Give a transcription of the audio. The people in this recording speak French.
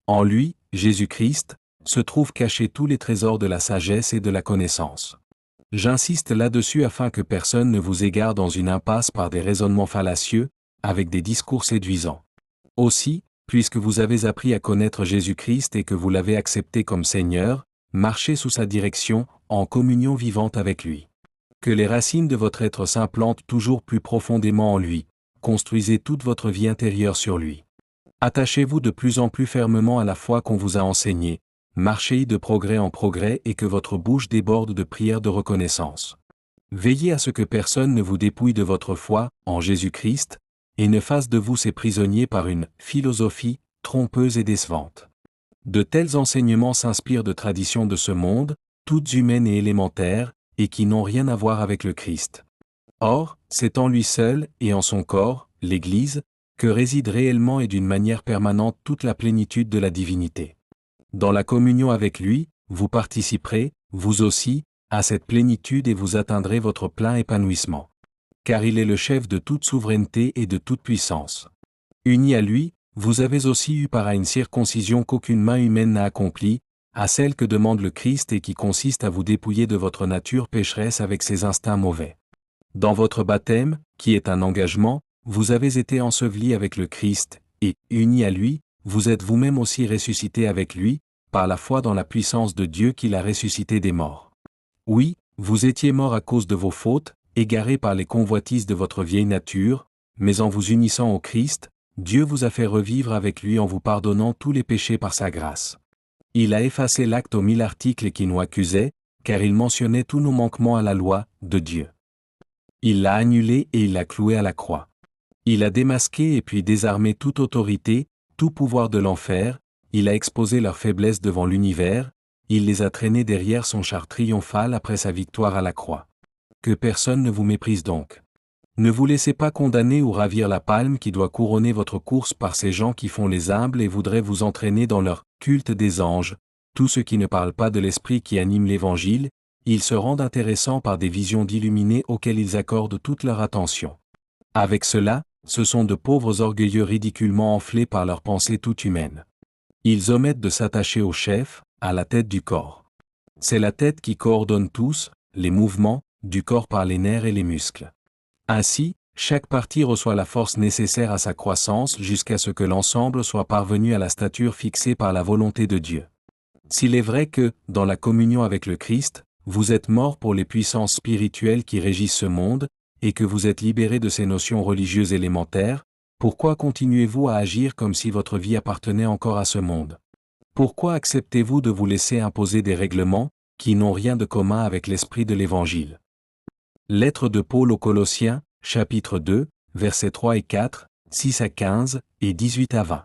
En lui, Jésus-Christ, se trouvent cachés tous les trésors de la sagesse et de la connaissance. J'insiste là-dessus afin que personne ne vous égare dans une impasse par des raisonnements fallacieux, avec des discours séduisants. Aussi, puisque vous avez appris à connaître Jésus-Christ et que vous l'avez accepté comme Seigneur, marchez sous sa direction, en communion vivante avec lui. Que les racines de votre être s'implantent toujours plus profondément en lui, construisez toute votre vie intérieure sur lui. Attachez-vous de plus en plus fermement à la foi qu'on vous a enseignée, marchez de progrès en progrès et que votre bouche déborde de prières de reconnaissance. Veillez à ce que personne ne vous dépouille de votre foi, en Jésus-Christ, et ne fasse de vous ses prisonniers par une philosophie trompeuse et décevante. De tels enseignements s'inspirent de traditions de ce monde, toutes humaines et élémentaires, et qui n'ont rien à voir avec le Christ. Or, c'est en lui seul, et en son corps, l'Église, que réside réellement et d'une manière permanente toute la plénitude de la divinité. Dans la communion avec lui, vous participerez, vous aussi, à cette plénitude et vous atteindrez votre plein épanouissement. Car il est le chef de toute souveraineté et de toute puissance. Unis à lui, vous avez aussi eu part à une circoncision qu'aucune main humaine n'a accomplie, à celle que demande le Christ et qui consiste à vous dépouiller de votre nature pécheresse avec ses instincts mauvais. Dans votre baptême, qui est un engagement, vous avez été ensevelis avec le Christ, et, unis à lui, vous êtes vous-même aussi ressuscités avec lui, par la foi dans la puissance de Dieu qui l'a ressuscité des morts. Oui, vous étiez morts à cause de vos fautes, égarés par les convoitises de votre vieille nature, mais en vous unissant au Christ, Dieu vous a fait revivre avec lui en vous pardonnant tous les péchés par sa grâce. Il a effacé l'acte aux 1000 articles qui nous accusaient, car il mentionnait tous nos manquements à la loi de Dieu. Il l'a annulé et il l'a cloué à la croix. Il a démasqué et puis désarmé toute autorité, tout pouvoir de l'enfer, il a exposé leur faiblesse devant l'univers, il les a traînés derrière son char triomphal après sa victoire à la croix. Que personne ne vous méprise donc. Ne vous laissez pas condamner ou ravir la palme qui doit couronner votre course par ces gens qui font les humbles et voudraient vous entraîner dans leur culte des anges, tous ceux qui ne parlent pas de l'esprit qui anime l'Évangile, ils se rendent intéressants par des visions d'illuminés auxquelles ils accordent toute leur attention. Avec cela, ce sont de pauvres orgueilleux ridiculement enflés par leurs pensées toutes humaines. Ils omettent de s'attacher au chef, à la tête du corps. C'est la tête qui coordonne tous, les mouvements, du corps par les nerfs et les muscles. Ainsi, chaque partie reçoit la force nécessaire à sa croissance jusqu'à ce que l'ensemble soit parvenu à la stature fixée par la volonté de Dieu. S'il est vrai que, dans la communion avec le Christ, vous êtes morts pour les puissances spirituelles qui régissent ce monde, et que vous êtes libérés de ces notions religieuses élémentaires, pourquoi continuez-vous à agir comme si votre vie appartenait encore à ce monde? Pourquoi acceptez-vous de vous laisser imposer des règlements, qui n'ont rien de commun avec l'esprit de l'Évangile? Lettre de Paul aux Colossiens, chapitre 2, versets 3 et 4, 6 à 15 et 18 à 20.